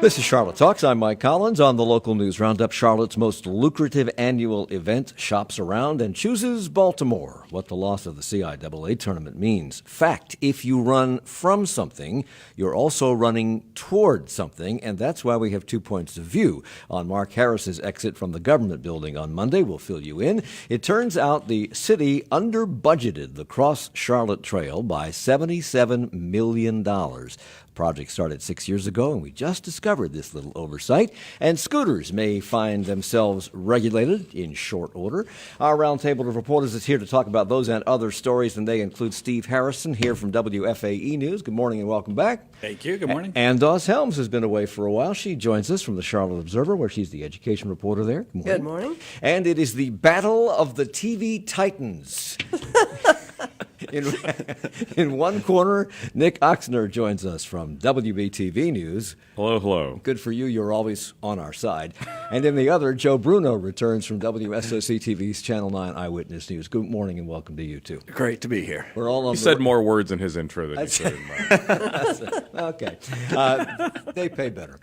This is Charlotte Talks. I'm Mike Collins on the local news Roundup. Charlotte's most lucrative annual event shops around and chooses Baltimore. What the loss of the CIAA Tournament means. Fact, if you run from something, you're also running toward something, and that's why we have 2 points of view. On Mark Harris's exit from the government building on Monday, we'll fill you in. It turns out the city under-budgeted the Cross Charlotte Trail by $77 million. Project started 6 years ago, and we just discovered this little oversight. And scooters may find themselves regulated in short order. Our roundtable of reporters is here to talk about those and other stories, and they include Steve Harrison here from WFAE News. Good morning and welcome back. Thank you. Good morning. And Helms has been away for a while. She joins us from the Charlotte Observer, where she's the education reporter there. Good morning. Good morning. And it is the Battle of the TV Titans. In one corner, Nick Ochsner joins us from WBTV News. Hello, hello. Good for you. You're always on our side. And in the other, Bruno returns from WSOC-TV's Channel 9 Eyewitness News. Good morning and welcome to you, too. Great to be here. We're all on He said more words in his intro than he said in mine. Okay. They pay better.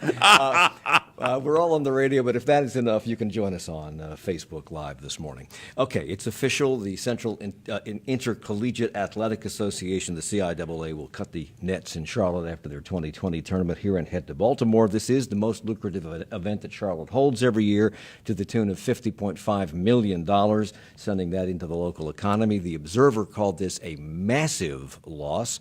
We're all on the radio, but if that is enough, you can join us on Facebook Live this morning. Okay, it's official. The Central Intercollegiate Athletic Association, the CIAA, will cut the nets in Charlotte after their 2020 tournament here and head to Baltimore. This is the most lucrative event that Charlotte holds every year, to the tune of $50.5 million, sending that into the local economy. The Observer called this a massive loss.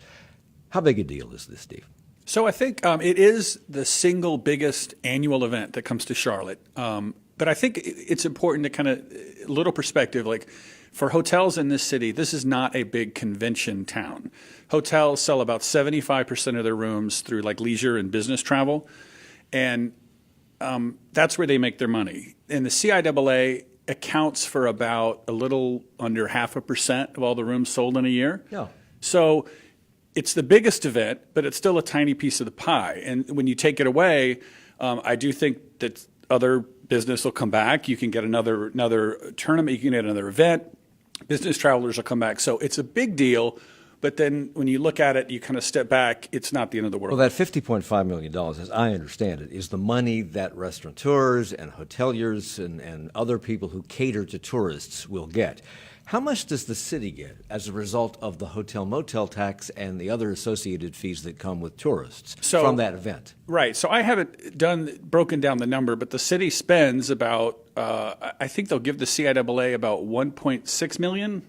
How big a deal is this, Steve? So I think it is the single biggest annual event that comes to Charlotte. But I think it's important to kind of, little perspective, like for hotels in this city, this is not a big convention town. Hotels sell about 75% of their rooms through like leisure and business travel. And that's where they make their money. And the CIAA accounts for about a little under 0.5% of all the rooms sold in a year. Yeah. So it's the biggest event, but it's still a tiny piece of the pie. And when you take it away, I do think that other business will come back. You can get another tournament. You can get another event. Business travelers will come back. So it's a big deal. But then when you look at it, you kind of step back. It's not the end of the world. Well, that $50.5 million, as I understand it, is the money that restaurateurs and hoteliers and other people who cater to tourists will get. How much does the city get as a result of the hotel-motel tax and the other associated fees that come with tourists from that event? Right. So I haven't broken down the number, but the city spends about, I think they'll give the CIAA about $1.6 million.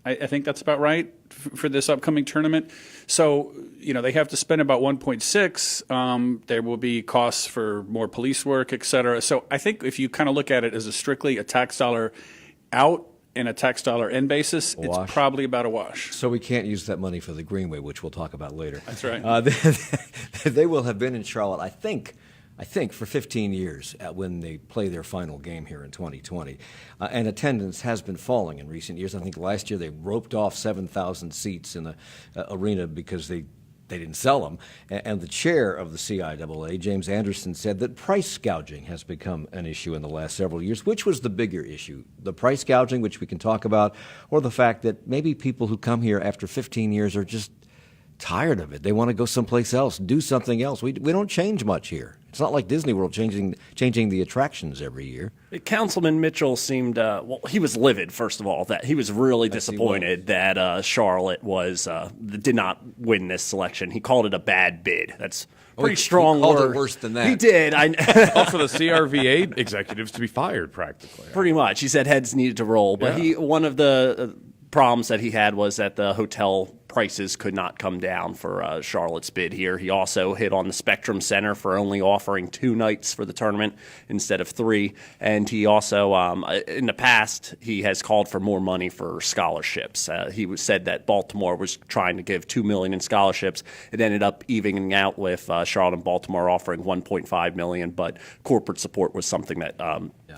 I think that's about right for this upcoming tournament. So, they have to spend about 1.6. There will be costs for more police work, et cetera. So I think if you kind of look at it as strictly a tax dollar out and a tax dollar in basis, it's probably about a wash. So we can't use that money for the Greenway, which we'll talk about later. That's right. They will have been in Charlotte, I think, for 15 years when they play their final game here in 2020. And attendance has been falling in recent years. I think last year they roped off 7,000 seats in the arena because they didn't sell them. And the chair of the CIAA, James Anderson, said that price gouging has become an issue in the last several years. Which was the bigger issue? The price gouging, which we can talk about, or the fact that maybe people who come here after 15 years are just tired of it. They want to go someplace else, do something else. We don't change much here. It's not like Disney World changing the attractions every year. Councilman Mitchell seemed, he was livid, first of all, that he was really disappointed that Charlotte did not win this selection. He called it a bad bid. That's pretty strong word. He called it worse than that. He did. Also, the CRVA executives to be fired, practically. Pretty much. He said heads needed to roll. But one of the problems that he had was that the hotel prices could not come down for Charlotte's bid here. He also hit on the Spectrum Center for only offering 2 nights for the tournament instead of 3. And he also, in the past, he has called for more money for scholarships. He said that Baltimore was trying to give $2 million in scholarships. It ended up evening out with Charlotte and Baltimore offering $1.5 million, but corporate support was something that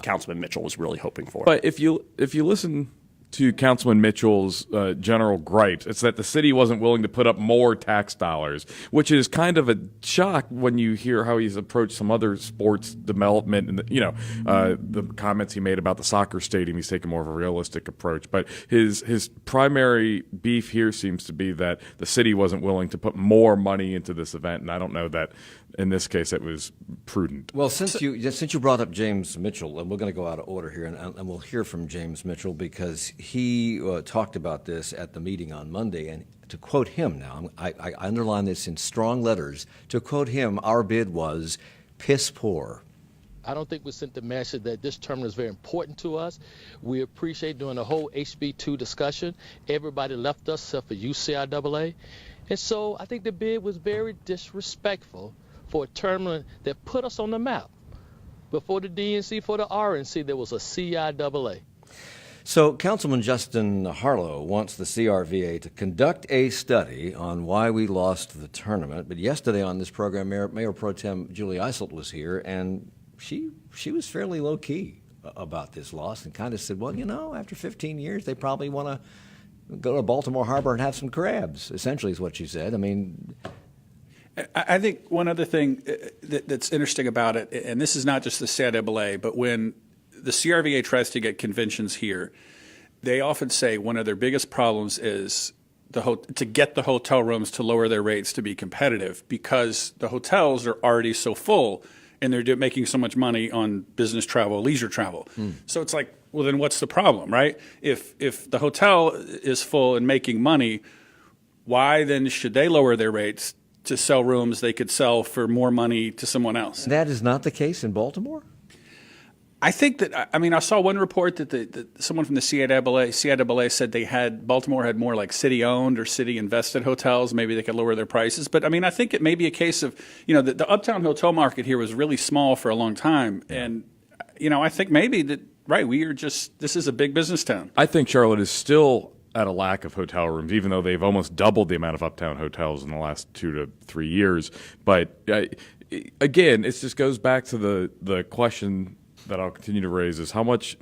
Councilman Mitchell was really hoping for. But if you listen to Councilman Mitchell's general gripes. It's that the city wasn't willing to put up more tax dollars, which is kind of a shock when you hear how he's approached some other sports development and the comments he made about the soccer stadium. He's taken more of a realistic approach, but his primary beef here seems to be that the city wasn't willing to put more money into this event, and I don't know that in this case it was prudent. Well, since you brought up James Mitchell, and we're going to go out of order here, and we'll hear from James Mitchell because he talked about this at the meeting on Monday. And to quote him now, I underline this in strong letters, to quote him, our bid was piss poor. I don't think we sent the message that this tournament is very important to us. We appreciate during the whole HB2 discussion, everybody left us except for UCIAA. And so I think the bid was very disrespectful for a tournament that put us on the map. Before the DNC, for the RNC, there was a CIAA. So Councilman Justin Harlow wants the CRVA to conduct a study on why we lost the tournament. But yesterday on this program, Mayor Pro Tem Julie Eiselt was here, and she was fairly low-key about this loss and kind of said, well, after 15 years, they probably want to go to Baltimore Harbor and have some crabs, essentially is what she said. I mean, I think one other thing that's interesting about it, and this is not just the CIAA, but when the CRVA tries to get conventions here, they often say one of their biggest problems is to get the hotel rooms to lower their rates to be competitive because the hotels are already so full and they're making so much money on business travel, leisure travel. So it's like, well, then what's the problem, right? If the hotel is full and making money, why then should they lower their rates to sell rooms they could sell for more money to someone else? that is not the case in Baltimore? I think that, I saw one report that someone from the CIAA said Baltimore had more like city-owned or city-invested hotels. Maybe they could lower their prices. But, I think it may be a case of, the uptown hotel market here was really small for a long time. And, I think maybe that, right, this is a big business town. I think Charlotte is still at a lack of hotel rooms, even though they've almost doubled the amount of uptown hotels in the last 2 to 3 years. But, again, it just goes back to the question that I'll continue to raise is how much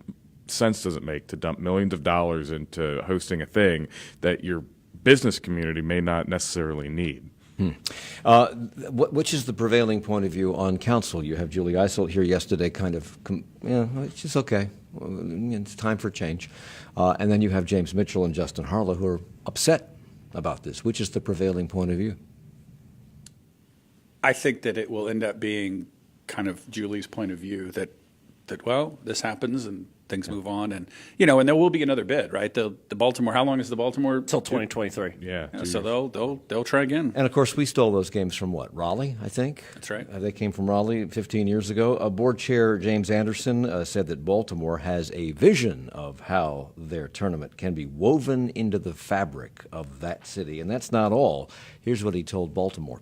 sense does it make to dump millions of dollars into hosting a thing that your business community may not necessarily need? Which is the prevailing point of view on council? You have Julie Eiselt here yesterday it's just okay. It's time for change. And then you have James Mitchell and Justin Harlow who are upset about this. Which is the prevailing point of view? I think that it will end up being kind of Julie's point of view that well, this happens and things move on, and and there will be another bid, right? The Baltimore. How long is the Baltimore? Till 2023. Yeah. So they'll try again. And of course, we stole those games from what? Raleigh, I think. That's right. They came from Raleigh 15 years ago. Board Chair James Anderson said that Baltimore has a vision of how their tournament can be woven into the fabric of that city, and that's not all. Here's what he told Baltimore.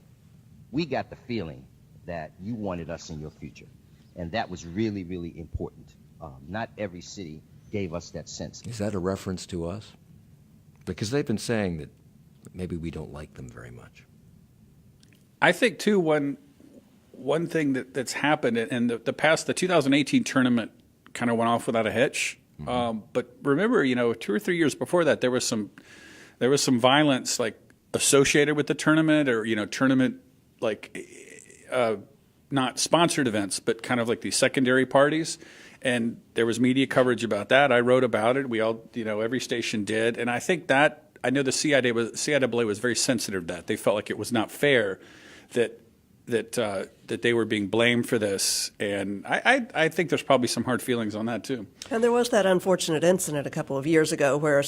We got the feeling that you wanted us in your future. And that was really, really important. Not every city gave us that sense. Is that a reference to us? Because they've been saying that maybe we don't like them very much. I think, too, one thing that's happened, and the 2018 tournament kind of went off without a hitch. But remember, 2 or 3 years before that, there was some violence like associated with the tournament, or tournament not sponsored events, but kind of like these secondary parties. And there was media coverage about that. I wrote about it. We all, every station did. And I think I know the CIAA was very sensitive to that. They felt like it was not fair that they were being blamed for this. And I think there's probably some hard feelings on that, too. And there was that unfortunate incident a couple of years ago where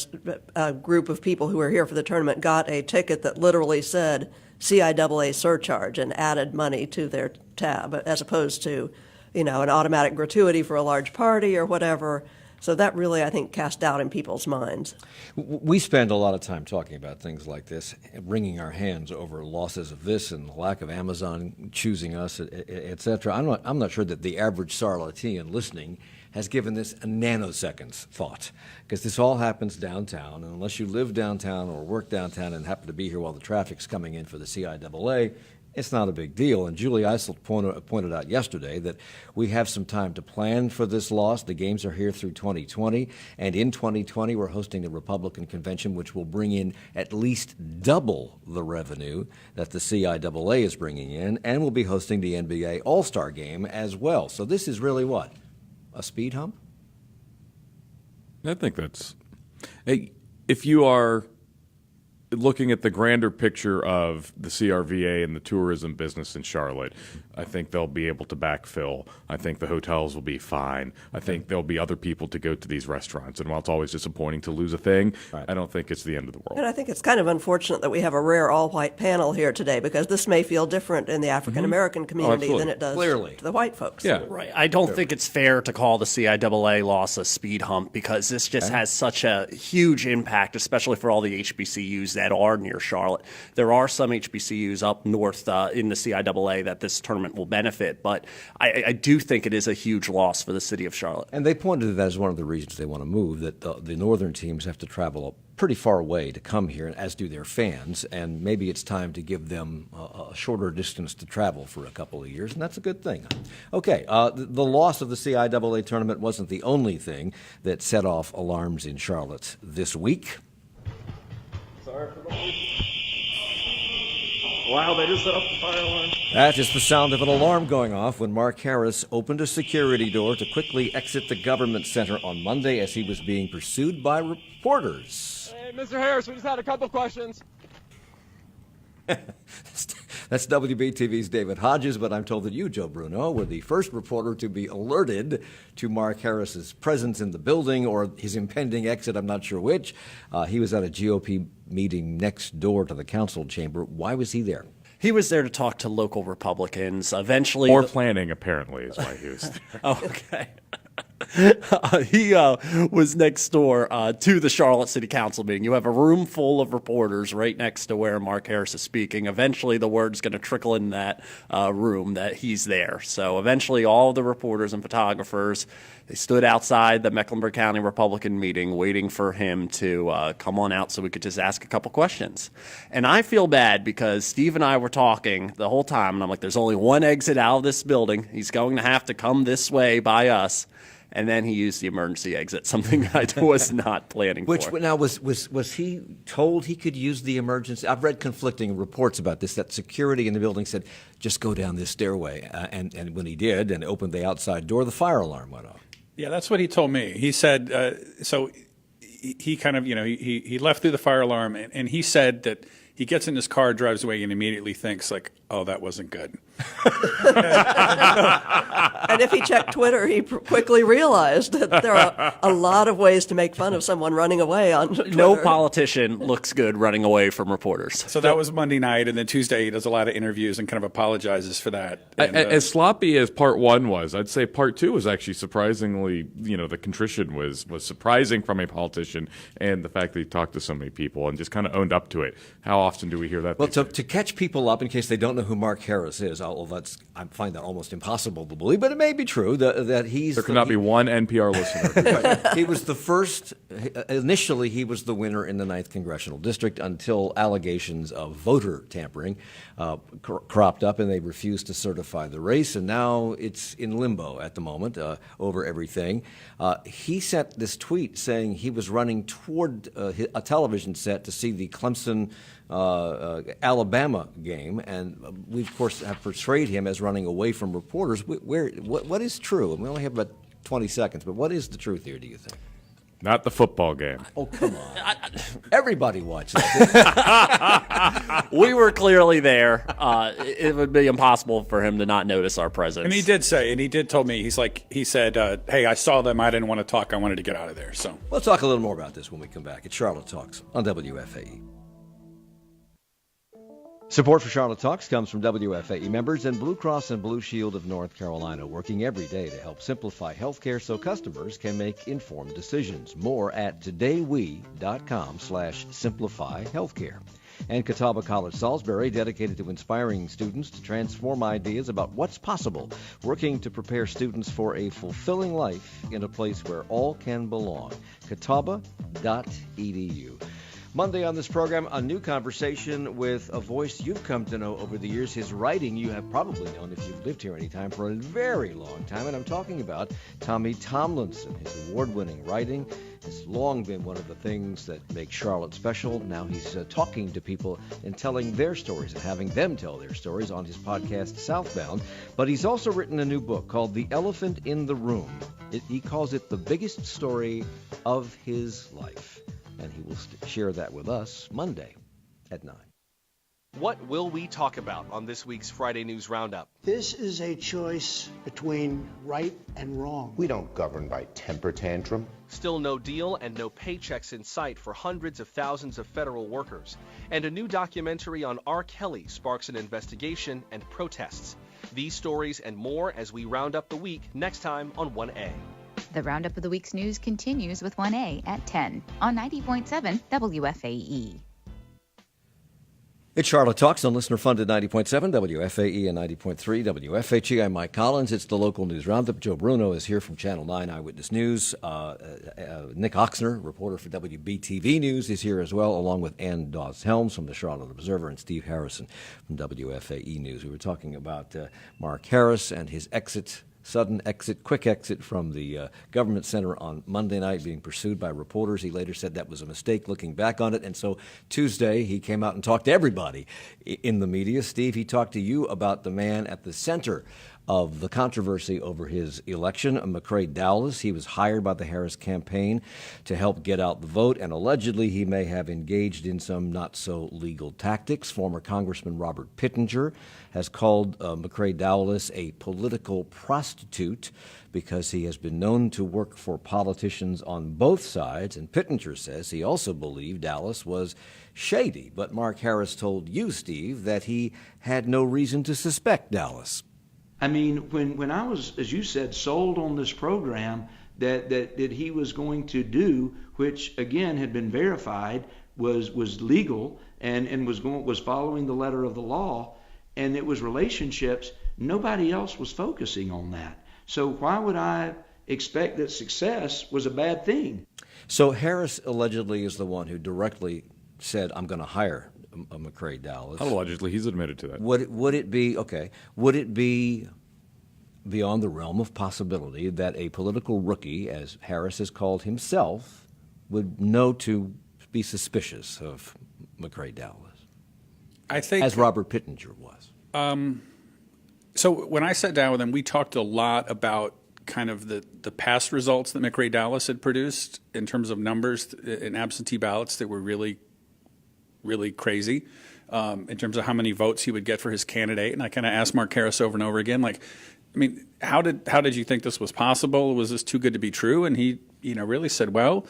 a group of people who were here for the tournament got a ticket that literally said CIAA surcharge and added money to their tab, as opposed to, an automatic gratuity for a large party or whatever. So that really, I think, cast doubt in people's minds. We spend a lot of time talking about things like this, wringing our hands over losses of this and the lack of Amazon choosing us, et cetera. I'm not sure that the average Charlottean listening has given this a nanoseconds thought, because this all happens downtown, and unless you live downtown or work downtown and happen to be here while the traffic's coming in for the CIAA, It's not a big deal. And Julie Eiselt pointed out yesterday that we have some time to plan for this loss. The games are here through 2020. And in 2020, we're hosting a Republican convention, which will bring in at least double the revenue that the CIAA is bringing in. And we'll be hosting the NBA All-Star Game as well. So this is really what? A speed hump? I think that's... If you are looking at the grander picture of the CRVA and the tourism business in Charlotte, I think they'll be able to backfill. I think the hotels will be fine. I think there'll be other people to go to these restaurants. And while it's always disappointing to lose a thing, I don't think it's the end of the world. And I think it's kind of unfortunate that we have a rare all-white panel here today, because this may feel different in the African-American community than it does to the white folks. Yeah. Right. I don't think it's fair to call the CIAA loss a speed hump, because this just has such a huge impact, especially for all the HBCUs that are near Charlotte. There are some HBCUs up north in the CIAA that this tournament will benefit, but I do think it is a huge loss for the city of Charlotte. And they pointed to that as one of the reasons they want to move, that the northern teams have to travel pretty far away to come here, as do their fans, and maybe it's time to give them a shorter distance to travel for a couple of years, and that's a good thing. Okay, the loss of the CIAA tournament wasn't the only thing that set off alarms in Charlotte this week. Sorry for the Wow, they just set up the fire alarm. That is the sound of an alarm going off when Mark Harris opened a security door to quickly exit the government center on Monday as he was being pursued by reporters. Hey, Mr. Harris, we just had a couple questions. That's WBTV's David Hodges, but I'm told that you, Joe Bruno, were the first reporter to be alerted to Mark Harris's presence in the building or his impending exit. I'm not sure which. He was at a GOP meeting next door to the council chamber. Why was he there? He was there to talk to local Republicans. Eventually, Or planning, apparently, is why he was there. Oh, okay. He was next door to the Charlotte City Council meeting. You have a room full of reporters right next to where Mark Harris is speaking. Eventually, the word's going to trickle in that room that he's there. So eventually, all of the reporters and photographers, they stood outside the Mecklenburg County Republican meeting waiting for him to come on out so we could just ask a couple questions. And I feel bad because Steve and I were talking the whole time, and I'm like, there's only one exit out of this building. He's going to have to come this way by us. And then he used the emergency exit, something I was not planning for. Which now was he told he could use the emergency? I've read conflicting reports about this. That security in the building said, "Just go down this stairway," and when he did and opened the outside door, the fire alarm went off. Yeah, that's what he told me. He said so. He kind of he left through the fire alarm, and he said that he gets in his car, drives away, and immediately thinks like, "Oh, that wasn't good." And if he checked Twitter, he quickly realized that there are a lot of ways to make fun of someone running away on Twitter. No politician looks good running away from reporters. So that was Monday night, and then Tuesday he does a lot of interviews and kind of apologizes for that. And, As sloppy as part one was, I'd say part two was actually surprisingly, the contrition was surprising from a politician, and the fact that he talked to so many people and just kind of owned up to it. How often do we hear that? Well, to catch people up in case they don't know who Mark Harris is, I find that almost impossible to believe, but it may be true that he's... There could not be one NPR listener. He was the first, initially he was the winner in the 9th Congressional District until allegations of voter tampering cropped up and they refused to certify the race, and now it's in limbo at the moment over everything. He sent this tweet saying he was running toward a television set to see the Clemson Alabama game, and we of course have portrayed him as running away from reporters. What is true? And we only have about 20 seconds, but what is the truth here, do you think? Not the football game. Oh, come on. Everybody watched that. We were clearly there. It would be impossible for him to not notice our presence. he did tell me, he said, hey, I saw them, I didn't want to talk, I wanted to get out of there. So We'll talk a little more about this when we come back. It's Charlotte Talks on WFAE. Support for Charlotte Talks comes from WFAE members and Blue Cross and Blue Shield of North Carolina, working every day to help simplify healthcare so customers can make informed decisions. More at todaywe.com/simplifyhealthcare. And Catawba College Salisbury, dedicated to inspiring students to transform ideas about what's possible, working to prepare students for a fulfilling life in a place where all can belong. Catawba.edu. Monday on this program, a new conversation with a voice you've come to know over the years. His writing you have probably known if you've lived here any time for a very long time. And I'm talking about Tommy Tomlinson. His award-winning writing has long been one of the things that make Charlotte special. Now he's talking to people and telling their stories and having them tell their stories on his podcast, Southbound. But he's also written a new book called The Elephant in the Room. He calls it the biggest story of his life. And he will share that with us Monday at 9. What will we talk about on this week's Friday News Roundup? This is a choice between right and wrong. We don't govern by temper tantrum. Still no deal and no paychecks in sight for hundreds of thousands of federal workers. And a new documentary on R. Kelly sparks an investigation and protests. These stories and more as we round up the week next time on 1A. The Roundup of the Week's news continues with 1A at 10 on 90.7 WFAE. It's Charlotte Talks on listener-funded 90.7 WFAE and 90.3 WFHE. I'm Mike Collins. It's the local news roundup. Joe Bruno is here from Channel 9 Eyewitness News. Nick Ochsner, reporter for WBTV News, is here as well, along with Ann Dawes-Helms from the Charlotte Observer and Steve Harrison from WFAE News. We were talking about Mark Harris and his sudden exit, quick exit from the government center on Monday night, being pursued by reporters. He later said that was a mistake looking back on it. And so Tuesday, he came out and talked to everybody in the media. Steve, he talked to you about the man at the center of the controversy over his election, McCrae Dowless. He was hired by the Harris campaign to help get out the vote, and allegedly he may have engaged in some not-so-legal tactics. Former Congressman Robert Pittenger has called McCrae Dowless a political prostitute because he has been known to work for politicians on both sides, and Pittenger says he also believed Dowless was shady. But Mark Harris told you, Steve, that he had no reason to suspect Dowless. I mean, when I was, as you said, sold on this program that he was going to do, which again had been verified, was legal and was following the letter of the law, and it was relationships, nobody else was focusing on that. So why would I expect that success was a bad thing? So Harris allegedly is the one who directly said, I'm going to hire McCrae Dowless. Allegedly, he's admitted to that. Would it be beyond the realm of possibility that a political rookie, as Harris has called himself, would know to be suspicious of McCrae Dowless? I think, as Robert Pittenger was. So when I sat down with him, we talked a lot about kind of the past results that McCrae Dowless had produced in terms of numbers in absentee ballots that were really crazy in terms of how many votes he would get for his candidate. And I kind of asked Mark Harris over and over again, like, I mean, how did you think this was possible? Was this too good to be true? And he, really said, well,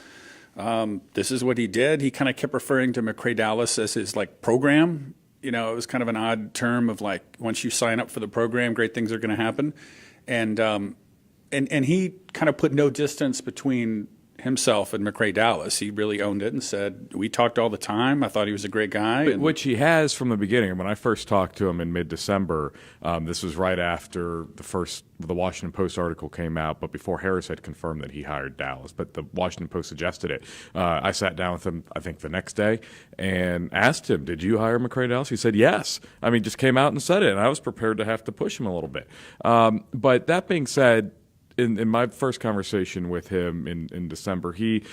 this is what he did. He kind of kept referring to McCrae Dowless as his program. It was kind of an odd term of once you sign up for the program, great things are going to happen. And he kind of put no distance between himself and McCrae Dowless. He really owned it and said, we talked all the time. I thought he was a great guy. Which he has from the beginning. When I first talked to him in mid-December, this was right after the Washington Post article came out, but before Harris had confirmed that he hired Dowless. But the Washington Post suggested it. I sat down with him, I think, the next day and asked him, did you hire McCrae Dowless? He said, yes. I mean, just came out and said it, and I was prepared to have to push him a little bit. But that being said, in my first conversation with him in December, he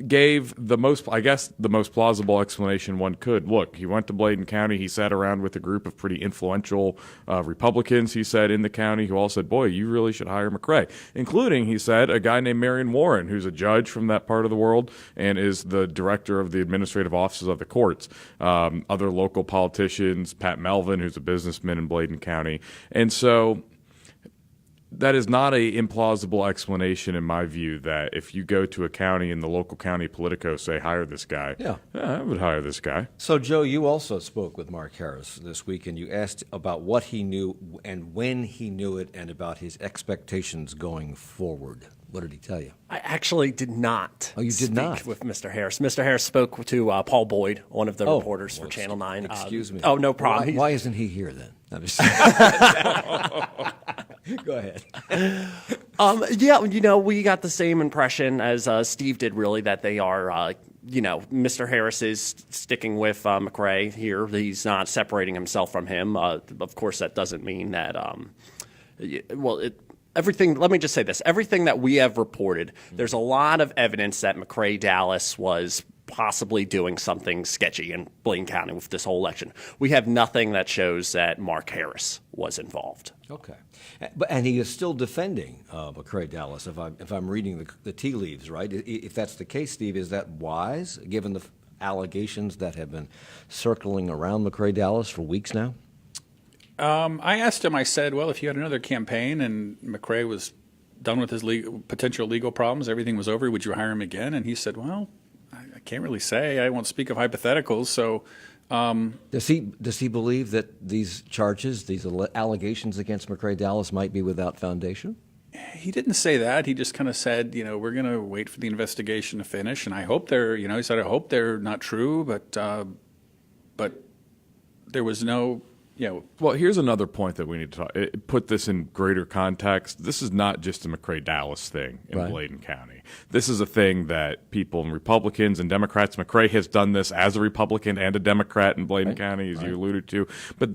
gave the most plausible explanation one could. Look, he went to Bladen County. He sat around with a group of pretty influential Republicans, he said, in the county, who all said, boy, you really should hire McCrae, including, he said, a guy named Marion Warren, who's a judge from that part of the world and is the director of the administrative offices of the courts. Other local politicians, Pat Melvin, who's a businessman in Bladen County. And so that is not a implausible explanation, in my view, that if you go to a county and the local county politico say, hire this guy, I would hire this guy. So, Joe, you also spoke with Mark Harris this week, and you asked about what he knew and when he knew it and about his expectations going forward. What did he tell you? I actually did not. Oh, you did not? With Mr. Harris. Mr. Harris spoke to Paul Boyd, one of the reporters for Channel 9. Excuse me. Oh, no problem. Why isn't he here then? I'm just Go ahead. We got the same impression as Steve did, really, that they are Mr. Harris is sticking with McRae here. He's not separating himself from him. Of course, that doesn't mean that. Everything. Let me just say this: everything that we have reported, there's a lot of evidence that McRae Dallas was possibly doing something sketchy in Blaine County with this whole election. We have nothing that shows that Mark Harris was involved. Okay, and he is still defending McRae Dallas. If I'm reading the tea leaves right, if that's the case, Steve, is that wise given the allegations that have been circling around McRae Dallas for weeks now? I asked him. I said, "Well, if you had another campaign and McRae was done with his potential legal problems, everything was over, would you hire him again?" And he said, "Well, I can't really say. I won't speak of hypotheticals." So, does he believe that these charges, these allegations against McRae Dallas, might be without foundation? He didn't say that. He just kind of said, we're going to wait for the investigation to finish, and I hope they're, he said, I hope they're not true, but there was no. Well, here's another point that we need to put this in greater context. This is not just a McRae Dallas thing in Bladen County. This is a thing that people and Republicans and Democrats. McRae has done this as a Republican and a Democrat in Bladen County, as you alluded to. But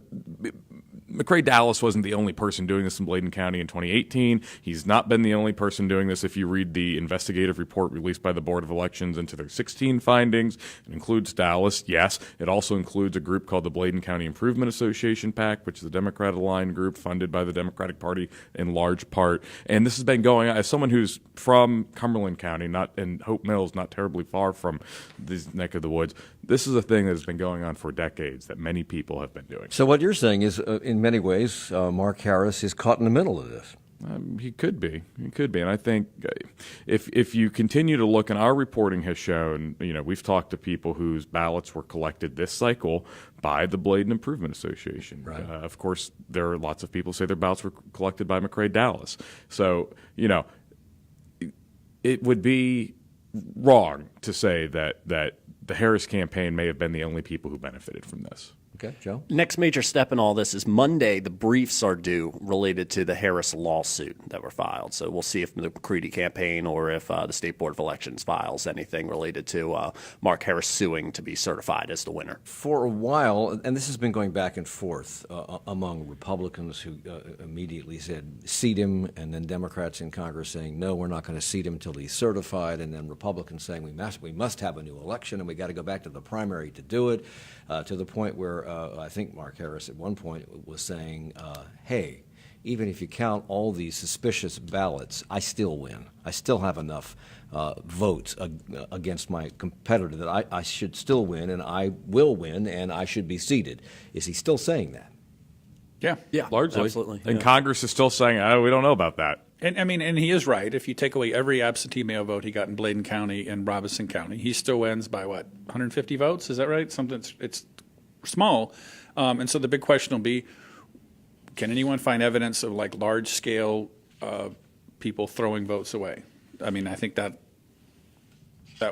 McRae Dallas wasn't the only person doing this in Bladen County in 2018. He's not been the only person doing this. If you read the investigative report released by the Board of Elections into their 16 findings, it includes Dallas, yes. It also includes a group called the Bladen County Improvement Association PAC, which is a Democrat-aligned group funded by the Democratic Party in large part. And this has been going on. As someone who's from Cumberland County, and Hope Mills, not terribly far from this neck of the woods, this is a thing that has been going on for decades that many people have been doing. So what you're saying is, in many ways, Mark Harris is caught in the middle of this. He could be, and I think if you continue to look, and our reporting has shown, we've talked to people whose ballots were collected this cycle by the Bladen Improvement Association. Right. Of course, there are lots of people who say their ballots were collected by McRae Dallas. So it would be wrong to say that the Harris campaign may have been the only people who benefited from this. Okay, Joe? Next major step in all this is Monday, the briefs are due related to the Harris lawsuit that were filed. So we'll see if the McCready campaign or if the State Board of Elections files anything related to Mark Harris suing to be certified as the winner. For a while, and this has been going back and forth among Republicans who immediately said seat him, and then Democrats in Congress saying, no, we're not going to seat him until he's certified, and then Republicans saying we must have a new election and we got to go back to the primary to do it, to the point where I think Mark Harris at one point was saying, hey, even if you count all these suspicious ballots, I still win. I still have enough votes against my competitor that I should still win, and I will win, and I should be seated. Is he still saying that? Yeah, largely. Absolutely. And Congress is still saying, we don't know about that. And he is right. If you take away every absentee mail vote he got in Bladen County and Robeson County, he still wins by 150 votes? Is that right? It's small. And so the big question will be, can anyone find evidence of large scale people throwing votes away? I mean, I think that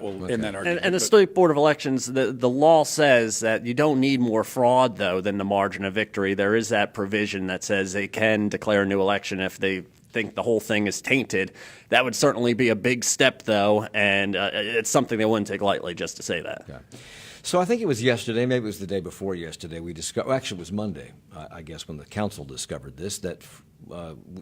will end that argument. And the State Board of Elections, the law says that you don't need more fraud, though, than the margin of victory. There is that provision that says they can declare a new election if they think the whole thing is tainted. That would certainly be a big step, though, and it's something they wouldn't take lightly just to say that. Okay. So I think it was yesterday, maybe it was the day before yesterday, we discovered, actually it was Monday, I guess, when the council discovered this, that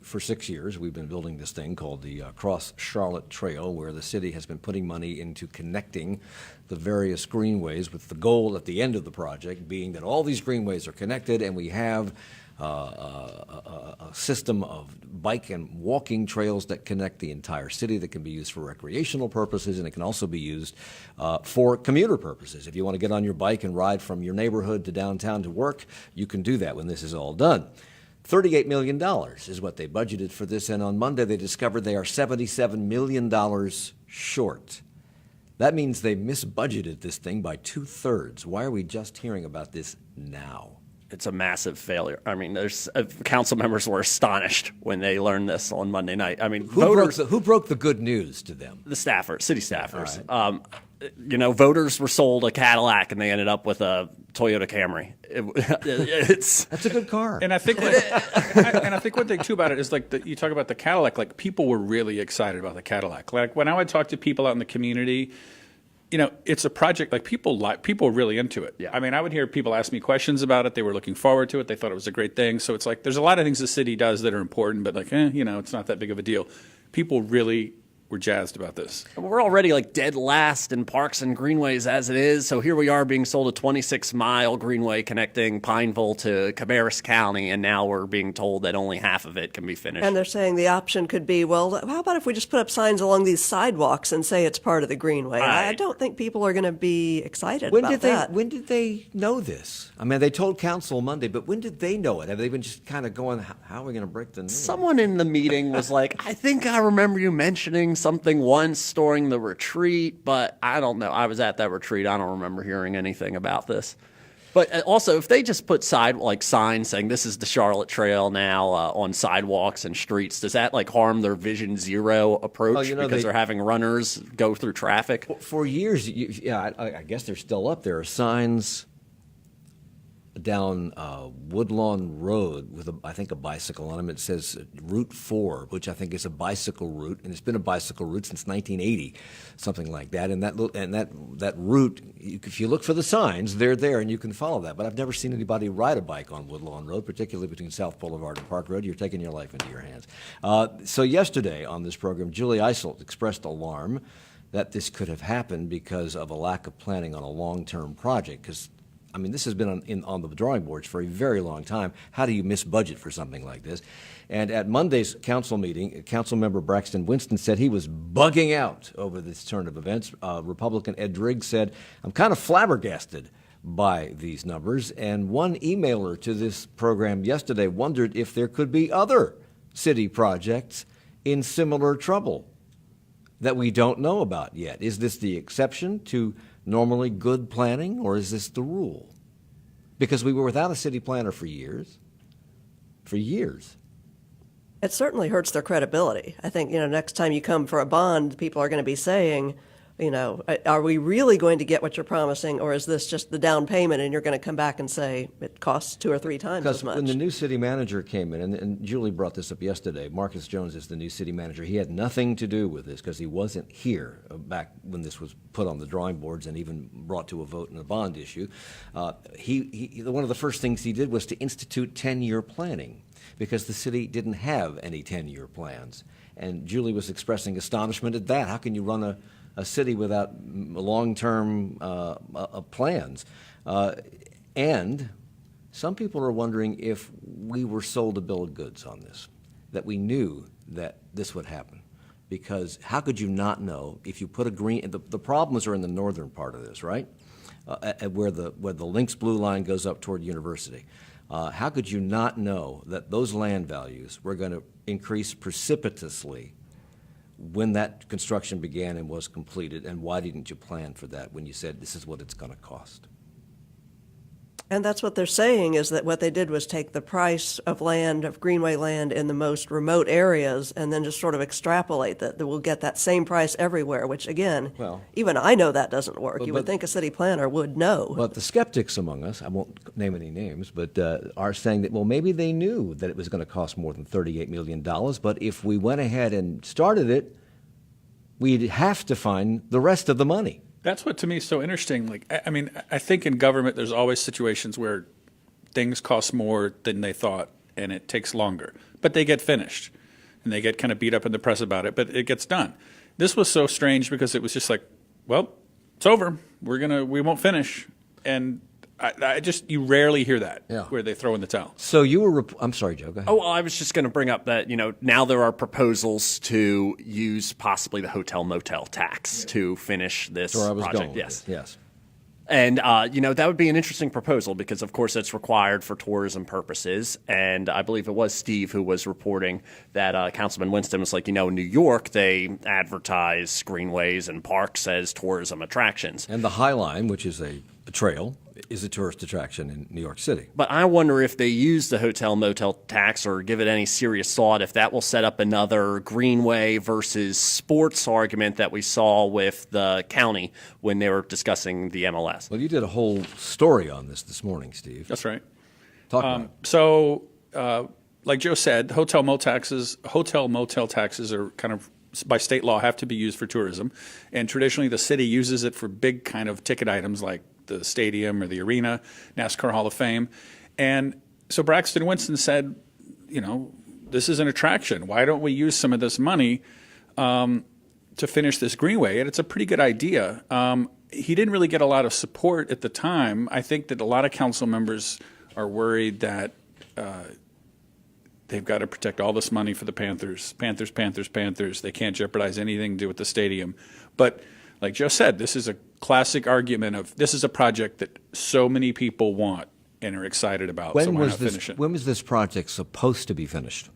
for 6 years we've been building this thing called the Cross Charlotte Trail, where the city has been putting money into connecting the various greenways, with the goal at the end of the project being that all these greenways are connected and we have a system of bike and walking trails that connect the entire city that can be used for recreational purposes, and it can also be used for commuter purposes. If you want to get on your bike and ride from your neighborhood to downtown to work, you can do that when this is all done. $38 million is what they budgeted for this, and on Monday they discovered they are $77 million short. That means they misbudgeted this thing by 2/3. Why are we just hearing about this now? It's a massive failure. I mean, there's council members were astonished when they learned this on Monday night. I mean, who broke the good news to them? The staffers, city staffers. Right. Voters were sold a Cadillac and they ended up with a Toyota Camry. That's a good car. And I think one thing too about it is you talk about the Cadillac. People were really excited about the Cadillac. When I would talk to people out in the community, it's a project people are really into it. Yeah. I mean, I would hear people ask me questions about it. They were looking forward to it. They thought it was a great thing. So it's like there's a lot of things the city does that are important, but it's not that big of a deal. People really were jazzed about this. We're already like dead last in parks and greenways as it is. So here we are being sold a 26-mile greenway connecting Pineville to Cabarrus County, and now we're being told that only half of it can be finished. And they're saying the option could be, well, how about if we just put up signs along these sidewalks and say it's part of the greenway? Right. I don't think people are going to be excited about that. When did they know this? I mean, they told council Monday, but when did they know it? Have they been just kind of going, how are we going to break the news? Someone in the meeting was like, I think I remember you mentioning something once during the retreat, but I don't know. I was at that retreat. I don't remember hearing anything about this. But also, if they just put signs saying this is the Charlotte Trail now on sidewalks and streets, does that harm their Vision Zero approach because they're having runners go through traffic? For years, I guess they're still up. There are signs down Woodlawn Road with, I think, a bicycle on them. It says Route 4, which I think is a bicycle route, and it's been a bicycle route since 1980, something like that. And that route, if you look for the signs, they're there, and you can follow that. But I've never seen anybody ride a bike on Woodlawn Road, particularly between South Boulevard and Park Road. You're taking your life into your hands. So yesterday on this program, Julie Eiselt expressed alarm that this could have happened because of a lack of planning on a long-term project, because I mean, this has been on the drawing boards for a very long time. How do you miss budget for something like this? And at Monday's council meeting, Councilmember Braxton Winston said he was bugging out over this turn of events. Republican Ed Driggs said, I'm kind of flabbergasted by these numbers. And one emailer to this program yesterday wondered if there could be other city projects in similar trouble that we don't know about yet. Is this the exception to normally good planning, or is this the rule? Because we were without a city planner for years. For years. It certainly hurts their credibility. I think, next time you come for a bond, people are going to be saying, are we really going to get what you're promising, or is this just the down payment and you're going to come back and say it costs 2 or 3 times as much? When the new city manager came in, and Julie brought this up yesterday, Marcus Jones is the new city manager. He had nothing to do with this because he wasn't here back when this was put on the drawing boards and even brought to a vote in a bond issue. One of the first things he did was to institute 10-year planning because the city didn't have any 10-year plans. And Julie was expressing astonishment at that. How can you run a city without long-term plans? And some people are wondering if we were sold a bill of goods on this, that we knew that this would happen. Because how could you not know if you put a green? The problems are in the northern part of this, right? Where the Lynx Blue Line goes up toward University. How could you not know that those land values were going to increase precipitously when that construction began and was completed, and why didn't you plan for that when you said this is what it's going to cost? And that's what they're saying, is that what they did was take the price of land, of greenway land in the most remote areas, and then just sort of extrapolate that we'll get that same price everywhere, which again, even I know that doesn't work. You would think a city planner would know. But the skeptics among us, I won't name any names, but are saying that, well, maybe they knew that it was going to cost more than $38 million, but if we went ahead and started it, we'd have to find the rest of the money. That's what to me is so interesting. I think in government there's always situations where things cost more than they thought and it takes longer, but they get finished and they get kind of beat up in the press about it, but it gets done. This was so strange because it was just like, well, it's over. We won't finish. And you rarely hear that where they throw in the towel. So you were, I'm sorry, Joe, go ahead. Oh, well, I was just going to bring up that, now there are proposals to use possibly the hotel motel tax to finish this That's where I was project. going with it. Yes. And, that would be an interesting proposal because, of course, it's required for tourism purposes. And I believe it was Steve who was reporting that Councilman Winston was like, in New York, they advertise greenways and parks as tourism attractions. And the High Line, which is a trail, is a tourist attraction in New York City. But I wonder if they use the hotel motel tax or give it any serious thought, if that will set up another greenway versus sports argument that we saw with the county when they were discussing the MLS. Well, you did a whole story on this morning, Steve. That's right. Talk about it. So, like Joe said, hotel motel taxes are kind of by state law have to be used for tourism. And traditionally the city uses it for big kind of ticket items like the stadium or the arena, NASCAR Hall of Fame. And so Braxton Winston said, this is an attraction. Why don't we use some of this money to finish this greenway? And it's a pretty good idea. He didn't really get a lot of support at the time. I think that a lot of council members are worried that they've got to protect all this money for the Panthers. Panthers. They can't jeopardize anything to do with the stadium. But like Joe said, this is a classic argument of this is a project that so many people want and are excited about. When was this project supposed to be finished?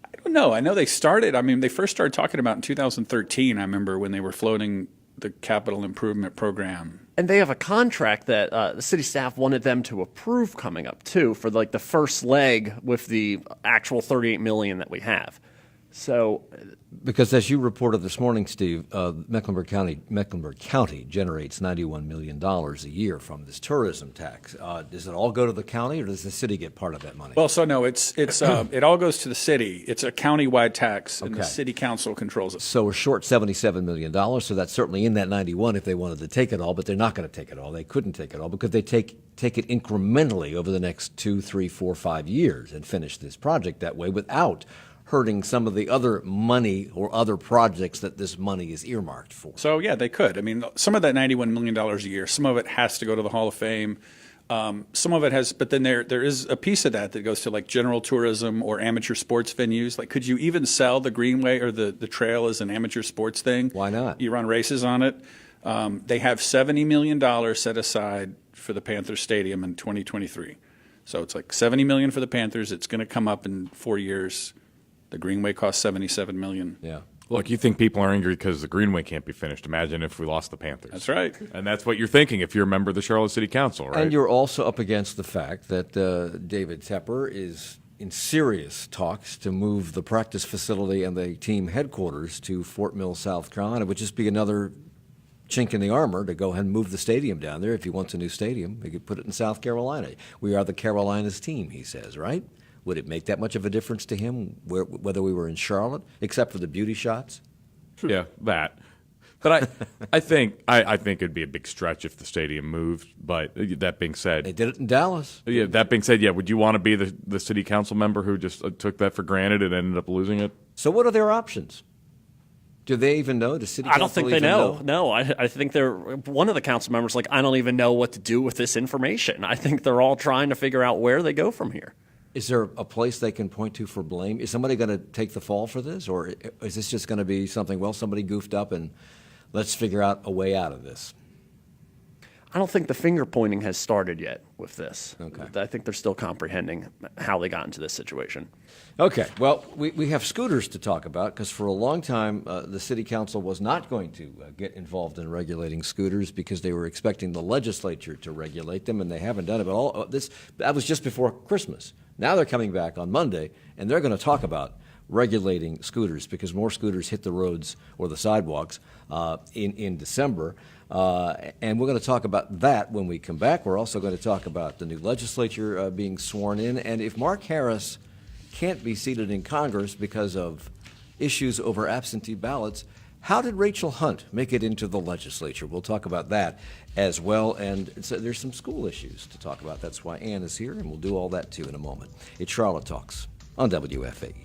I don't know. I know they first started talking about it in 2013. I remember when they were floating the capital improvement program. And they have a contract that the city staff wanted them to approve coming up too for like the first leg with the actual $38 million that we have. So, because as you reported this morning, Steve, Mecklenburg County generates $91 million a year from this tourism tax. Does it all go to the county, or does the city get part of that money? Well, so no, it's it all goes to the city. It's a county-wide tax, and the city council controls it. So we're short $77 million. So that's certainly in that 91 if they wanted to take it all, but they're not going to take it all. They couldn't take it all because they take it incrementally over the next 2, 3, 4, 5 years and finish this project that way without hurting some of the other money or other projects that this money is earmarked for. So, yeah, they could. I mean, some of that $91 million a year, some of it has to go to the Hall of Fame. Some of it has, but then there is a piece of that goes to like general tourism or amateur sports venues. Like, could you even sell the Greenway or the trail as an amateur sports thing? Why not? You run races on it. They have $70 million set aside for the Panthers Stadium in 2023. So it's like $70 million for the Panthers. It's going to come up in 4 years. The Greenway costs $77 million. Yeah. Look, you think people are angry because the Greenway can't be finished. Imagine if we lost the Panthers. That's right. And that's what you're thinking if you're a member of the Charlotte City Council, right? And you're also up against the fact that David Tepper is in serious talks to move the practice facility and the team headquarters to Fort Mill, South Carolina. It would just be another chink in the armor to go ahead and move the stadium down there. If he wants a new stadium, he could put it in South Carolina. We are the Carolinas team, he says, right? Would it make that much of a difference to him whether we were in Charlotte, except for the beauty shots? Yeah, that. But I think it'd be a big stretch if the stadium moved. But that being said, they did it in Dallas. Yeah. That being said, would you want to be the city council member who just took that for granted and ended up losing it? So what are their options? Do they even know? Does city council I don't think they know. No, I think one of the council members like, I don't even know what to do with this information. I think they're all trying to figure out where they go from here. Is there a place they can point to for blame? Is somebody going to take the fall for this? Or is this just going to be something, well, somebody goofed up and let's figure out a way out of this? I don't think the finger pointing has started yet with this. Okay. I think they're still comprehending how they got into this situation. Okay. Well, we have scooters to talk about because for a long time the city council was not going to get involved in regulating scooters because they were expecting the legislature to regulate them, and they haven't done it. But that was just before Christmas. Now they're coming back on Monday, and they're going to talk about regulating scooters because more scooters hit the roads or the sidewalks in December. And we're going to talk about that when we come back. We're also going to talk about the new legislature being sworn in. And if Mark Harris can't be seated in Congress because of issues over absentee ballots, how did Rachel Hunt make it into the legislature? We'll talk about that as well. And so there's some school issues to talk about. That's why Ann is here, and we'll do all that too in a moment. It's Charlotte Talks on WFAE.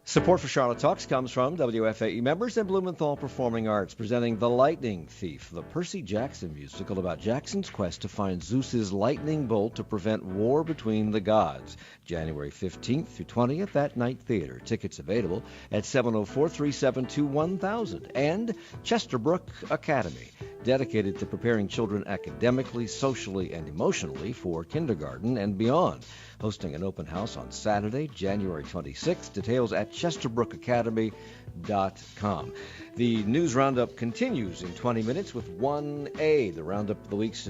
Support for Charlotte Talks comes from WFAE members and Blumenthal Performing Arts, presenting The Lightning Thief, the Percy Jackson musical about Jackson's quest to find Zeus's lightning bolt to prevent war between the gods. January 15th through 20th at Night Theater. Tickets available at 704-372-1000. And Chesterbrook Academy, dedicated to preparing children academically, socially, and emotionally for kindergarten and beyond. Hosting an open house on Saturday, January 26th. Details at ChesterbrookAcademy.com. The news roundup continues in 20 minutes with 1A, the roundup of the week's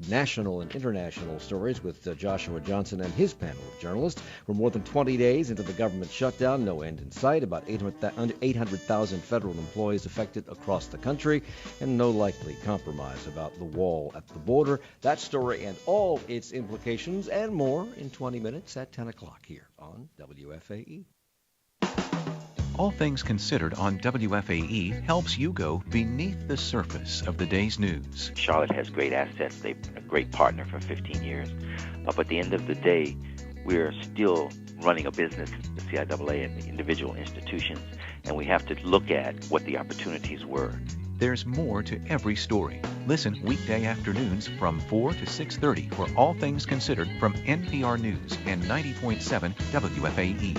national and international stories with Joshua Johnson and his panel of journalists. We're more than 20 days into the government shutdown, no end in sight, about 800,000 federal employees affected across the country, and no likely compromise about the wall at the border. That story and all its implications and more in 20 minutes at 10 o'clock here on WFAE. All Things Considered on WFAE helps you go beneath the surface of the day's news. Charlotte has great assets. They've been a great partner for 15 years. But at the end of the day, we're still running a business, the CIAA and the individual institutions, and we have to look at what the opportunities were. There's more to every story. Listen weekday afternoons from 4 to 6:30 for All Things Considered from NPR News and 90.7 WFAE.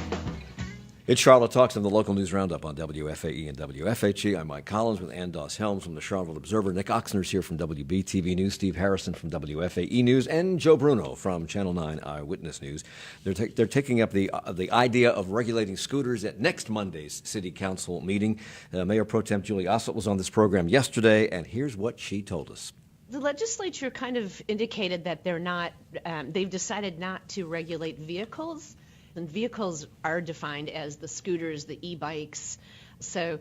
It's Charlotte Talks on the local news roundup on WFAE and WFHE. I'm Mike Collins with Andos Helms from the Charlotte Observer. Nick Ochsner's here from WBTV News. Steve Harrison from WFAE News, and Joe Bruno from Channel 9 Eyewitness News. They're taking up the idea of regulating scooters at next Monday's City Council meeting. Mayor Pro Tem Julie Ossolt was on this program yesterday, and here's what she told us. The legislature kind of indicated that they've decided not to regulate vehicles. And vehicles are defined as the scooters, the e-bikes. So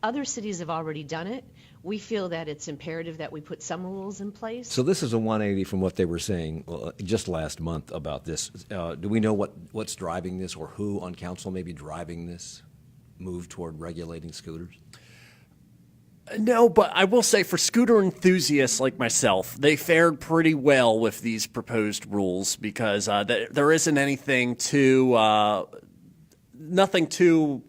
other cities have already done it. We feel that it's imperative that we put some rules in place. So this is a 180 from what they were saying just last month about this. Do we know what's driving this, or who on council may be driving this move toward regulating scooters? No, but I will say for scooter enthusiasts like myself, they fared pretty well with these proposed rules because there isn't anything nothing too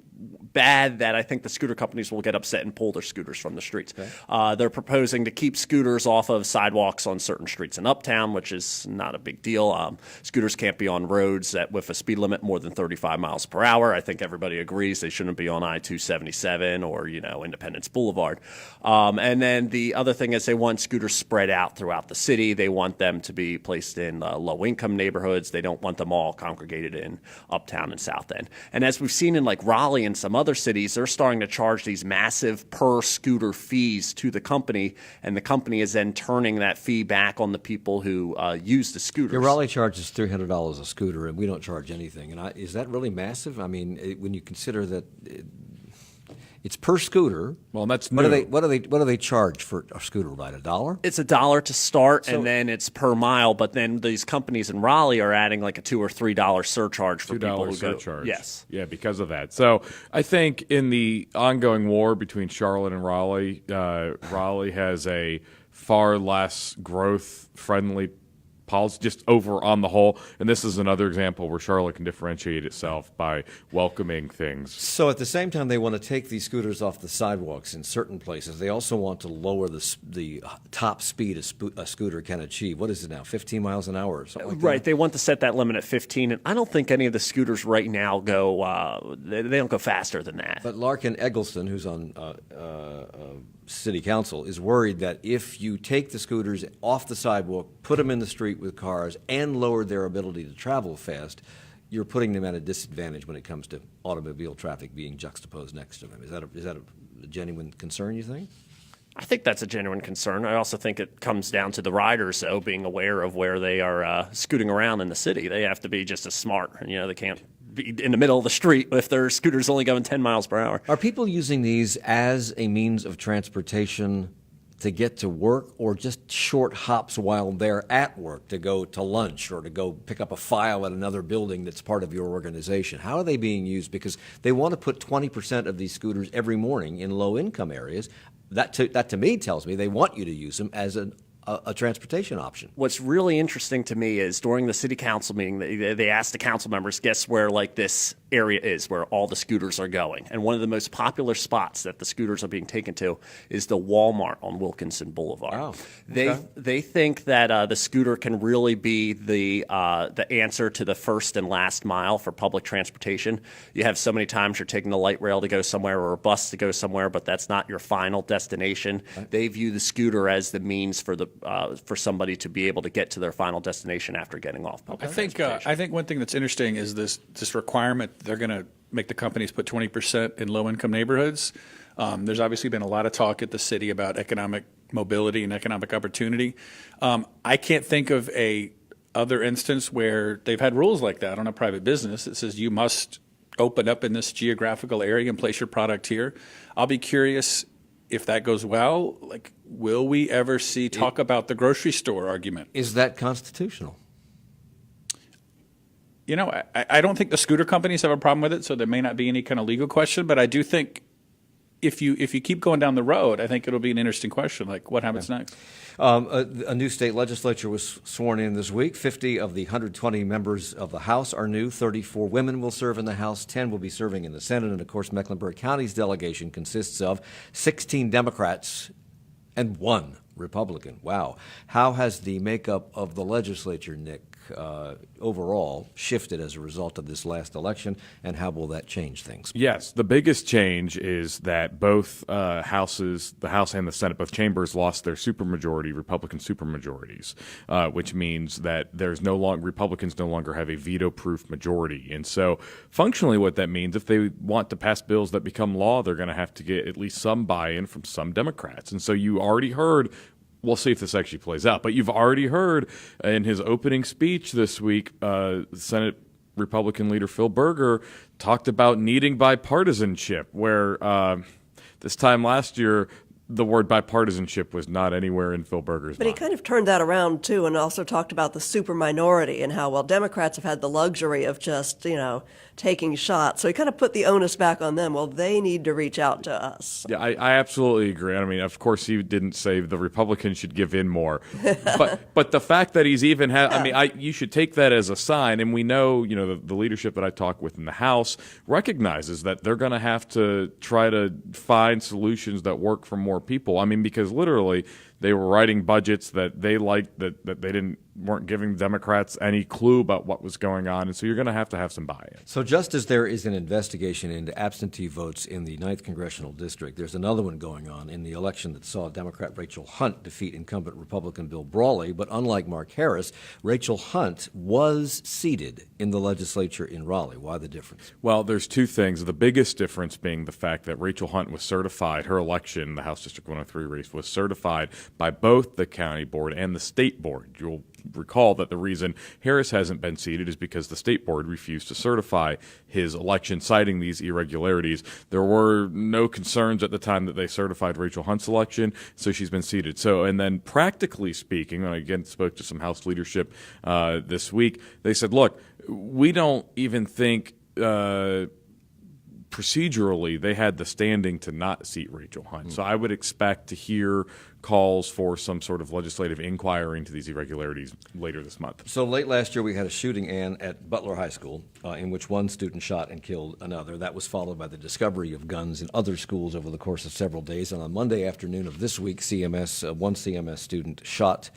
bad that I think the scooter companies will get upset and pull their scooters from the streets. Okay. They're proposing to keep scooters off of sidewalks on certain streets in Uptown, which is not a big deal. Scooters can't be on roads with a speed limit more than 35 miles per hour. I think everybody agrees they shouldn't be on I-277 or, Independence Boulevard. And then the other thing is they want scooters spread out throughout the city. They want them to be placed in low-income neighborhoods. They don't want them all congregated in Uptown and South End. And as we've seen in like Raleigh and some other cities, they're starting to charge these massive per scooter fees to the company, and the company is then turning that fee back on the people who use the scooters. Yeah, Raleigh charges $300 a scooter, and we don't charge anything. And is that really massive? I mean, when you consider that it's per scooter. Well, that's new. What do they charge for a scooter ride? $1? It's $1 to start, and then it's per mile. But then these companies in Raleigh are adding like a $2 or $3 surcharge for people who surcharge. go. Yes, yeah, because of that. So I think in the ongoing war between Charlotte and Raleigh, Raleigh has a far less growth-friendly policy, just over on the whole. And this is another example where Charlotte can differentiate itself by welcoming things. So at the same time they want to take these scooters off the sidewalks in certain places, they also want to lower the top speed a scooter can achieve. What is it now, 15 miles an hour or something like that? Right. They want to set that limit at 15. And I don't think any of the scooters right now go, they don't go faster than that. But Larkin Eggleston, who's on City Council, is worried that if you take the scooters off the sidewalk, put them in the street with cars, and lower their ability to travel fast, you're putting them at a disadvantage when it comes to automobile traffic being juxtaposed next to them. Is that a genuine concern, you think? I think that's a genuine concern. I also think it comes down to the riders, though, being aware of where they are scooting around in the city. They have to be just as smart. They can't be in the middle of the street if their scooter's only going 10 miles per hour. Are people using these as a means of transportation to get to work, or just short hops while they're at work to go to lunch or to go pick up a file at another building that's part of your organization? How are they being used? Because they want to put 20% of these scooters every morning in low-income areas. That to me tells me they want you to use them as a transportation option. What's really interesting to me is during the city council meeting, they asked the council members, guess where this area is, where all the scooters are going. And one of the most popular spots that the scooters are being taken to is the Walmart on Wilkinson Boulevard. Oh, okay. They think that the scooter can really be the answer to the first and last mile for public transportation. You have so many times you're taking the light rail to go somewhere or a bus to go somewhere, but that's not your final destination. Right. They view the scooter as the means for somebody to be able to get to their final destination after getting off public transportation. I think one thing that's interesting is this requirement they're going to make the companies put 20% in low-income neighborhoods. There's obviously been a lot of talk at the city about economic mobility and economic opportunity. I can't think of a other instance where they've had rules like that on a private business that says you must open up in this geographical area and place your product here. I'll be curious if that goes well. Like, will we ever see talk about the grocery store argument? Is that constitutional? You know, I don't think the scooter companies have a problem with it, so there may not be any kind of legal question. But I do think if you keep going down the road, I think it'll be an interesting question. Like, what happens next? A new state legislature was sworn in this week. 50 of the 120 members of the House are new. 34 women will serve in the House. 10 will be serving in the Senate. And, of course, Mecklenburg County's delegation consists of 16 Democrats and 1 Republican. Wow. How has the makeup of the legislature, Nick, overall shifted as a result of this last election, and how will that change things? Yes, the biggest change is that both houses, the House and the Senate, both chambers lost their supermajority, Republican supermajorities, which means that Republicans no longer have a veto-proof majority. And so functionally what that means, if they want to pass bills that become law, they're going to have to get at least some buy-in from some Democrats. And so you already heard, we'll see if this actually plays out, but you've already heard in his opening speech this week, Senate Republican leader Phil Berger talked about needing bipartisanship, where this time last year, the word bipartisanship was not anywhere in Phil Berger's But mind. he kind of turned that around, too, and also talked about the super minority and how, well, Democrats have had the luxury of just, taking shots. So he kind of put the onus back on them. Well, they need to reach out to us. Yeah, I absolutely agree. I mean, of course, he didn't say the Republicans should give in more, but the fact that he's even you should take that as a sign. And we know, the leadership that I talk with in the House recognizes that they're going to have to try to find solutions that work for more people. I mean, because literally they were writing budgets that they liked, that they weren't giving Democrats any clue about what was going on, and so you're going to have some buy-in. So just as there is an investigation into absentee votes in the 9th Congressional District, there's another one going on in the election that saw Democrat Rachel Hunt defeat incumbent Republican Bill Brawley. But unlike Mark Harris, Rachel Hunt was seated in the legislature in Raleigh. Why the difference? Well, there's two things. The biggest difference being the fact that Rachel Hunt was certified, her election, the House District 103 race, was certified by both the county board and the state board. You'll recall that the reason Harris hasn't been seated is because the state board refused to certify his election, citing these irregularities. There were no concerns at the time that they certified Rachel Hunt's election, so she's been seated. So, and then practically speaking, I again spoke to some House leadership this week, they said, look, we don't even think procedurally they had the standing to not seat Rachel Hunt. So I would expect to hear calls for some sort of legislative inquiry into these irregularities later this month. So late last year we had a shooting, Ann, at Butler High School in which one student shot and killed another. That was followed by the discovery of guns in other schools over the course of several days. And on Monday afternoon of this week, one CMS student shot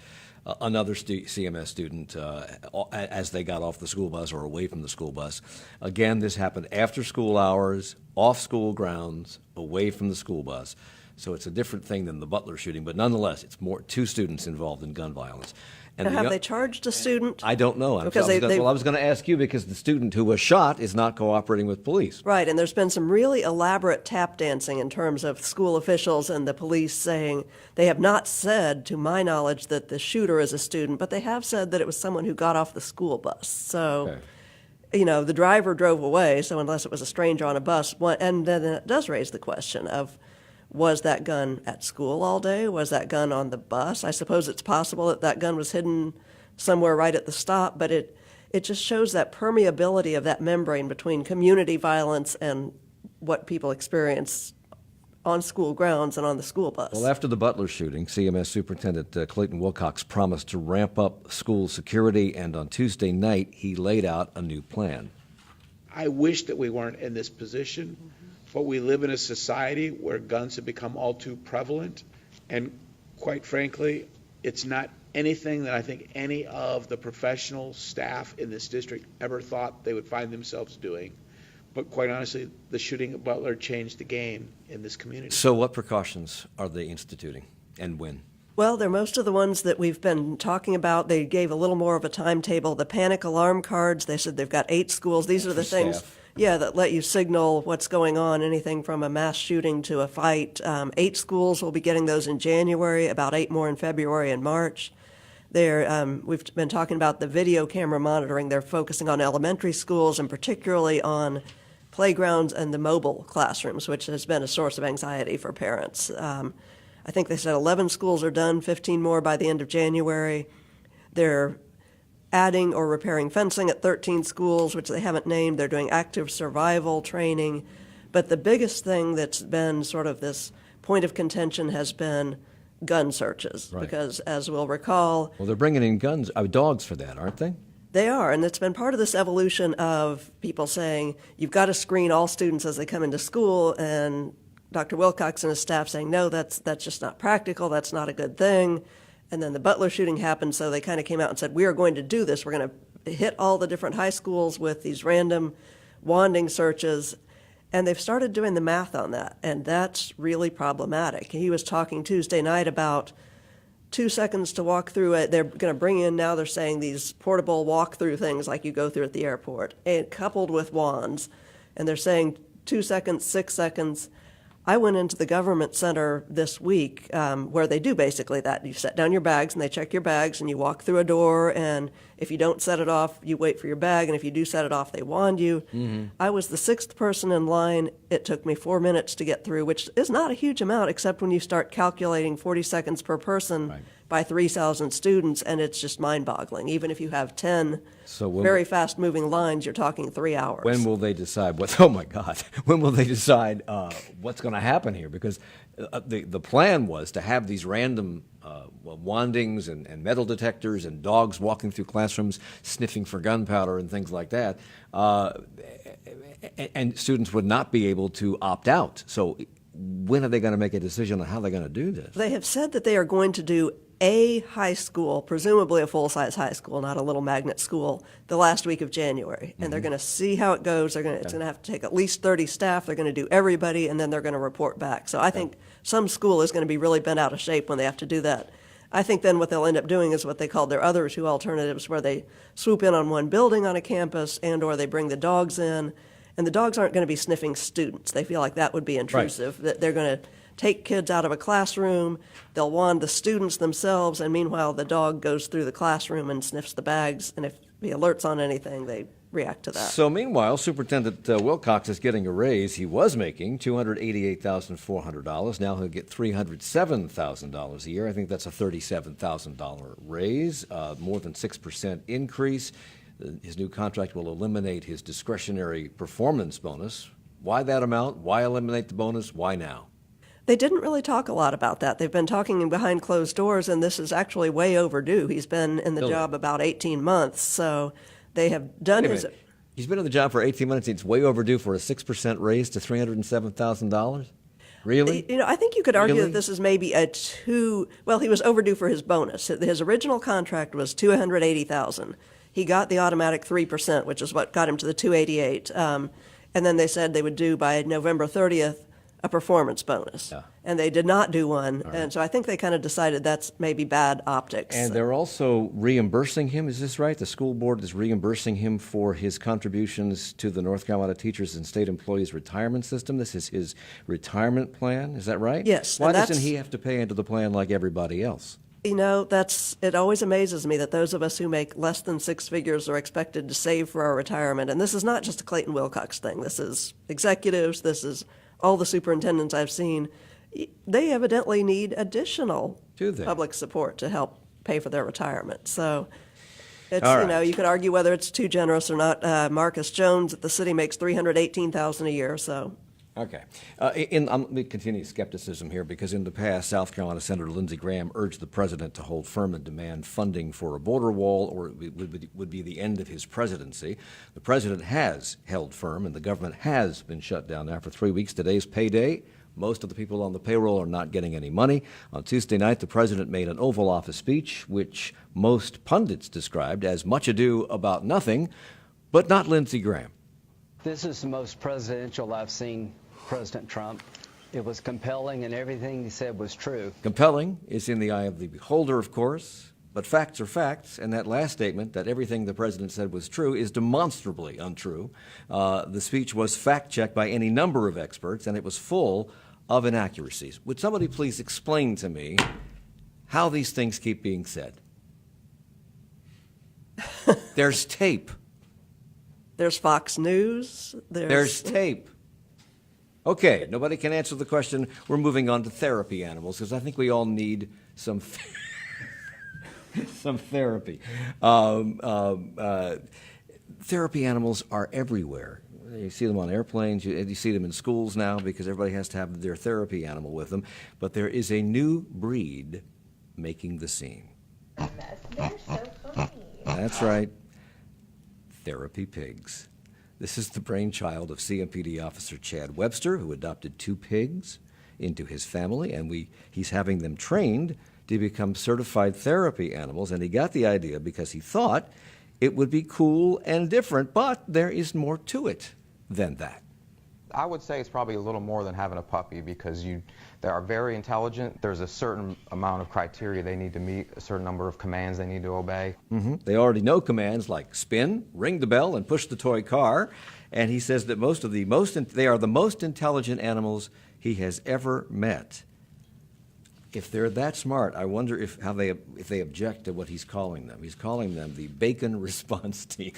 another CMS student as they got off the school bus or away from the school bus. Again, this happened after school hours, off school grounds, away from the school bus. So it's a different thing than the Butler shooting, but nonetheless, it's two students involved in gun violence. And have they charged a student? I don't know. Because I was going to ask you, because the student who was shot is not cooperating with police. Right, and there's been some really elaborate tap dancing in terms of school officials and the police saying they have not said, to my knowledge, that the shooter is a student, but they have said that it was someone who got off the school bus. So, the driver drove away, so unless it was a stranger on a bus, and then it does raise the question of, was that gun at school all day? Was that gun on the bus? I suppose it's possible that gun was hidden somewhere right at the stop, but it just shows that permeability of that membrane between community violence and what people experience on school grounds and on the school bus. Well, after the Butler shooting, CMS Superintendent Clayton Wilcox promised to ramp up school security, and on Tuesday night, he laid out a new plan. I wish that we weren't in this position. But we live in a society where guns have become all too prevalent, and quite frankly, it's not anything that I think any of the professional staff in this district ever thought they would find themselves doing. But quite honestly, the shooting at Butler changed the game in this community. So what precautions are they instituting, and when? Well, they're most of the ones that we've been talking about. They gave a little more of a timetable. The panic alarm cards, they said they've got 8 schools. These are the things. Yeah, that let you signal what's going on, anything from a mass shooting to a fight. 8 schools will be getting those in January, about 8 more in February and March. We've been talking about the video camera monitoring. They're focusing on elementary schools and particularly on playgrounds and the mobile classrooms, which has been a source of anxiety for parents. I think they said 11 schools are done, 15 more by the end of January. They're adding or repairing fencing at 13 schools, which they haven't named. They're doing active survival training. But the biggest thing that's been sort of this point of contention has been gun searches. Right. Because, as we'll recall... Well, they're bringing in dogs for that, aren't they? They are, and it's been part of this evolution of people saying, you've got to screen all students as they come into school, and Dr. Wilcox and his staff saying, no, that's just not practical, that's not a good thing. And then the Butler shooting happened, so they kind of came out and said, we are going to do this. We're going to hit all the different high schools with these random wanding searches. And they've started doing the math on that, and that's really problematic. He was talking Tuesday night about 2 seconds to walk through it. They're going to bring in now, they're saying, these portable walk-through things like you go through at the airport, and coupled with wands. And they're saying 2 seconds, 6 seconds. I went into the government center this week where they do basically that. You set down your bags and they check your bags and you walk through a door, and if you don't set it off, you wait for your bag, and if you do set it off, they wand you. Mm-hmm. I was the 6th person in line. It took me 4 minutes to get through, which is not a huge amount except when you start calculating 40 seconds per person by 3,000 students, and it's just mind-boggling. Even if you have 10 very fast-moving lines, you're talking 3 hours. When will they decide what? Oh my God! When will they decide what's going to happen here? Because the plan was to have these random wandings and metal detectors and dogs walking through classrooms sniffing for gunpowder and things like that, and students would not be able to opt out. So when are they going to make a decision on how they're going to do this? They have said that they are going to do a high school, presumably a full-size high school, not a little magnet school, the last week of January. And they're going to see how it goes. It's going to have to take at least 30 staff. They're going to do everybody, and then they're going to report back. So I think some school is going to be really bent out of shape when they have to do that. I think then what they'll end up doing is what they call their other 2 alternatives, where they swoop in on one building on a campus and or they bring the dogs in. And the dogs aren't going to be sniffing students. They feel like that would be intrusive. That they're going to take kids out of a classroom, they'll wand the students themselves, and meanwhile the dog goes through the classroom and sniffs the bags, and if he alerts on anything, they react to that. So meanwhile, Superintendent Wilcox is getting a raise. He was making $288,400. Now he'll get $307,000 a year. I think that's a $37,000 raise, more than 6% increase. His new contract will eliminate his discretionary performance bonus. Why that amount? Why eliminate the bonus? Why now? They didn't really talk a lot about that. They've been talking behind closed doors, and this is actually way overdue. He's been in the job about 18 months, so they have done his... He's been in the job for 18 months. It's way overdue for a 6% raise to $307,000? Really? You know, I think you could argue that this is maybe well, he was overdue for his bonus. His original contract was $280,000. He got the automatic 3%, which is what got him to the $288,000. And then they said they would do by November 30th a performance bonus. Yeah. And they did not do one. Right. And so I think they kind of decided that's maybe bad optics. And they're also reimbursing him, is this right? The school board is reimbursing him for his contributions to the North Carolina Teachers and State Employees Retirement System. This is his retirement plan, is that right? Yes. Why doesn't he have to pay into the plan like everybody else? You know, it always amazes me that those of us who make less than 6 figures are expected to save for our retirement. And this is not just a Clayton Wilcox thing. This is executives, this is all the superintendents I've seen. They evidently need additional public support to help pay for their retirement. So it's, you know, you could argue whether it's too generous or not. Marcus Jones at the city makes $318,000 a year, so... Okay. Let me continue skepticism here, because in the past, South Carolina Senator Lindsey Graham urged the president to hold firm and demand funding for a border wall, or it would be the end of his presidency. The president has held firm, and the government has been shut down now for 3 weeks. Today's payday. Most of the people on the payroll are not getting any money. On Tuesday night, the president made an Oval Office speech, which most pundits described as much ado about nothing, but not Lindsey Graham. This is the most presidential I've seen President Trump. It was compelling, and everything he said was true. Compelling is in the eye of the beholder, of course. But facts are facts, and that last statement, that everything the president said was true, is demonstrably untrue. The speech was fact-checked by any number of experts, and it was full of inaccuracies. Would somebody please explain to me how these things keep being said? There's tape. There's Fox News. There's tape. Okay, nobody can answer the question. We're moving on to therapy animals, because I think we all need some some therapy. Therapy animals are everywhere. You see them on airplanes. You see them in schools now because everybody has to have their therapy animal with them. But there is a new breed making the scene. They're so funny. That's right. Therapy pigs. This is the brainchild of CMPD officer Chad Webster, who adopted 2 pigs into his family, and he's having them trained to become certified therapy animals. And he got the idea because he thought it would be cool and different, but there is more to it than that. I would say it's probably a little more than having a puppy because they are very intelligent. There's a certain amount of criteria they need to meet, a certain number of commands they need to obey. Mm-hmm. They already know commands like spin, ring the bell, and push the toy car. And he says that they are the most intelligent animals he has ever met. If they're that smart, I wonder if they object to what he's calling them. He's calling them the bacon response team.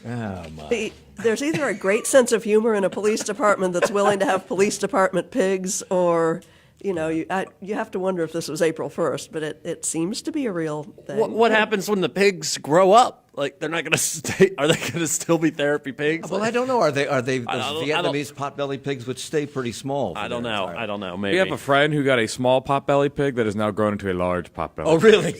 Oh, my. There's either a great sense of humor in a police department that's willing to have police department pigs, or you have to wonder if this was April 1st, but it seems to be a real thing. What happens when the pigs grow up? Like, they're not going to stay. Are they going to still be therapy pigs? Well, I don't know. Are they Vietnamese potbelly pigs, which stay pretty small? I don't know. I don't know. Maybe. We have a friend who got a small potbelly pig that has now grown into a large potbelly. Oh, really?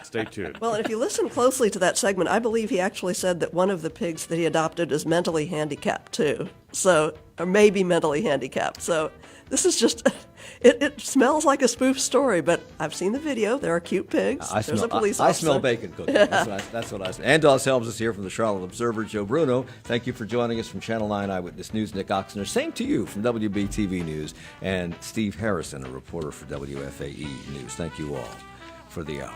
Stay tuned. Well, and if you listen closely to that segment, I believe he actually said that one of the pigs that he adopted is mentally handicapped too. So, or maybe mentally handicapped. So, this is just, it smells like a spoof story, but I've seen the video. There are cute pigs. There's a police officer. I smell bacon cooking. Yeah. That's what I say. Andos Helms is here from the Charlotte Observer. Joe Bruno, thank you for joining us from Channel 9 Eyewitness News. Nick Ochsner, same to you from WBTV News. And Steve Harrison, a reporter for WFAE News. Thank you all for the hour.